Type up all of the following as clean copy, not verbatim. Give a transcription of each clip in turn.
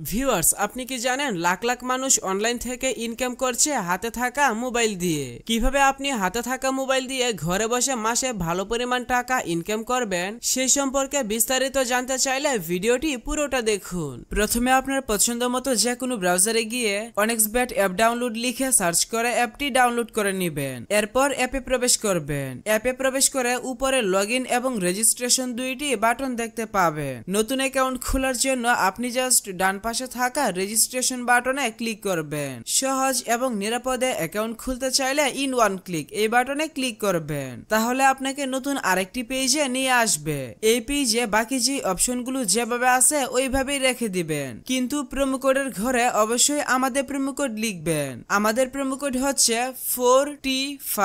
Viewers, আপনি কি জানেন লাখ লাখ মানুষ অনলাইন থেকে ইনকাম করছে হাতে থাকা মোবাইল দিয়ে। কিভাবে আপনি হাতে থাকা মোবাইল দিয়ে ঘরে বসে মাসে ভালো পরিমাণ টাকা ইনকাম করবেন সেই সম্পর্কে বিস্তারিত জানতে চাইলে ভিডিওটি পুরোটা দেখুন। প্রথমে আপনার পছন্দ মতো যে কোনো ব্রাউজারে গিয়ে অনেক্সবেট অ্যাপ ডাউনলোড লিখে সার্চ করে অ্যাপটি ডাউনলোড করে নেবেন। এরপর অ্যাপে প্রবেশ করবেন। অ্যাপে প্রবেশ করে উপরে লগইন এবং রেজিস্ট্রেশন দুইটি বাটন দেখতে পাবেন। নতুন অ্যাকাউন্ট খোলার জন্য আপনি জাস্ট ডান পাশে থাকা রেজিস্ট্রেশন বাটনে ক্লিক করবেন। সহজ এবং নিরাপদে অ্যাকাউন্ট খুলতে চাইলে ইন ওয়ান ক্লিক এই বাটনে ক্লিক করবেন। তাহলে আপনাকে নতুন আরেকটি পেজে নিয়ে আসবে। এই পেজে বাকি যে অপশনগুলো যেভাবে আছে ওইভাবেই রেখে দিবেন, কিন্তু প্রোমো কোডের ঘরে অবশ্যই আমাদের প্রোমো কোড লিখবেন। আমাদের প্রোমো কোড হচ্ছে 4T5।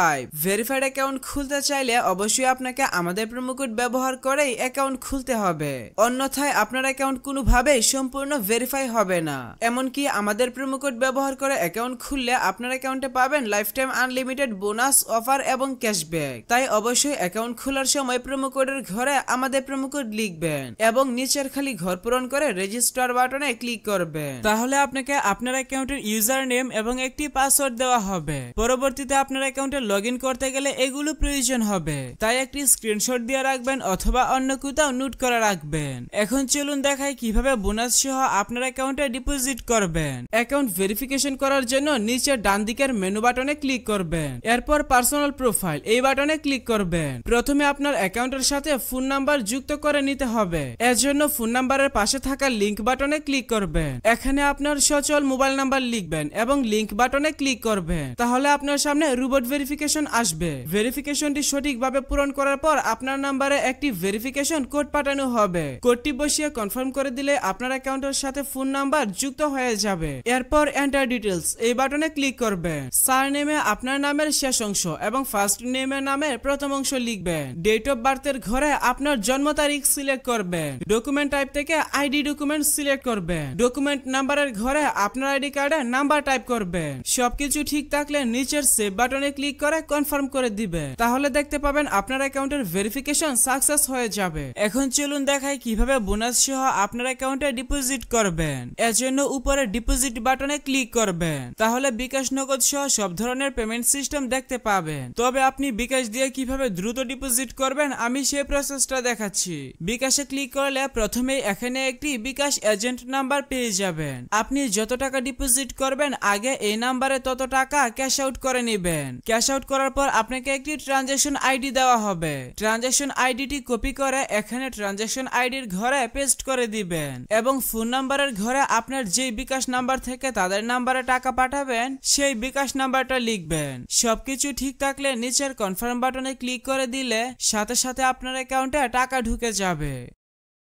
ভেরিফাইড অ্যাকাউন্ট খুলতে চাইলে অবশ্যই আপনাকে আমাদের প্রোমো কোড ব্যবহার করেই অ্যাকাউন্ট খুলতে হবে, অন্যথায় আপনার অ্যাকাউন্ট কোনোভাবেই সম্পূর্ণ ভেরিফাই হবে না। এমনকি আমাদের প্রোমো কোড ব্যবহার করে অ্যাকাউন্ট খুললে আপনার অ্যাকাউন্টে পাবেন life time unlimited bonus offer এবং ক্যাশব্যাক। তাই অবশ্যই অ্যাকাউন্ট খোলার সময় প্রোমো কোডের ঘরে আমাদের প্রোমো কোড লিখবেন এবং নিচের খালি ঘর পূরণ করে রেজিস্টার বাটনে ক্লিক করবেন। তাহলে আপনাকে আপনার অ্যাকাউন্টের ইউজার নেম এবং একটি পাসওয়ার্ড দেওয়া হবে। পরবর্তীতে আপনার অ্যাকাউন্টে লগইন করতে গেলে এগুলো প্রয়োজন হবে, তাই একটি স্ক্রিনশট দিয়ে রাখবেন অথবা অন্য কোথাও নোট করে রাখবেন। এখন চলুন দেখাই কিভাবে বোনাস সহ আপনার অ্যাকাউন্টে ডিপোজিট করবেন। অ্যাকাউন্ট ভেরিফিকেশন করার জন্য নিচের ডান দিকের মেনু বাটনে ক্লিক করবেন। এরপর পার্সোনাল প্রোফাইল এই বাটনে ক্লিক করবেন। প্রথমে আপনার অ্যাকাউন্টের সাথে ফোন নাম্বার যুক্ত করে নিতে হবে। এর জন্য ফোন নাম্বারের পাশে থাকা লিংক বাটনে ক্লিক করবেন। এখানে আপনার সচল মোবাইল নাম্বার লিখবেন এবং লিংক বাটনে ক্লিক করবেন। তাহলে আপনার সামনে রোবট ভেরিফিকেশন আসবে। ভেরিফিকেশনটি সঠিকভাবে পূরণ করার পর আপনার নাম্বারে একটি ভেরিফিকেশন কোড পাঠানো হবে। কোডটি বসিয়ে কনফার্ম করে দিলে আপনার অ্যাকাউন্টের সাথে ফোন নাম্বার যুক্ত হয়ে যাবে। এরপর এন্টার ডিটেইলস এই বাটনে ক্লিক করবেন। সারনেমে আপনার নামের শেষ অংশ এবং ফার্স্ট নেমের নামের প্রথম অংশ লিখবেন। ডেট অফ বার্থের ঘরে আপনার জন্ম তারিখ সিলেক্ট করবেন। ডকুমেন্ট টাইপ থেকে আইডি ডকুমেন্ট সিলেক্ট করবেন। ডকুমেন্ট নাম্বারের ঘরে আপনার আইডি কার্ডে নাম্বার টাইপ করবেন। সবকিছু ঠিক থাকলে নিচের সেভ বাটনে ক্লিক করে কনফার্ম করে দিবেন। তাহলে দেখতে পাবেন আপনার অ্যাকাউন্টের ভেরিফিকেশন সাকসেস হয়ে যাবে। এখন চলুন দেখাই কিভাবে বোনাস সহ আপনার অ্যাকাউন্টে ডিপোজিট করবেন। এর জন্য উপরে ডিপোজিট বাটনে ক্লিক করবেন। তাহলে বিকাশ, নগদ সহ সব ধরনের পেমেন্ট সিস্টেম দেখতে পাবেন। তবে আপনি বিকাশ দিয়ে কিভাবে দ্রুত ডিপোজিট করবেন আমি সেই প্রসেসটা দেখাচ্ছি। বিকাশে ক্লিক করলে প্রথমেই এখানে একটি বিকাশ এজেন্ট নাম্বার পেয়ে যাবেন। আপনি যত টাকা ডিপোজিট করবেন আগে এই নাম্বারে তত টাকা ক্যাশ আউট করে নেবেন। ক্যাশ আউট করার পর আপনাকে একটি ট্রানজাকশন আইডি দেওয়া হবে। ট্রানজাকশন আইডিটি কপি করে এখানে ট্রানজাকশন আইডির ঘরে পেস্ট করে দিবেন এবং ফোন নাম্বারের ঘরে আপনার যেই বিকাশ নাম্বার থেকে তাদের নাম্বারে টাকা পাঠাবেন সেই বিকাশ নাম্বারটা লিখবেন। সবকিছু ঠিক থাকলে নিচের কনফার্ম বাটনে ক্লিক করে দিলে সাথে সাথে আপনার অ্যাকাউন্টে টাকা ঢুকে যাবে।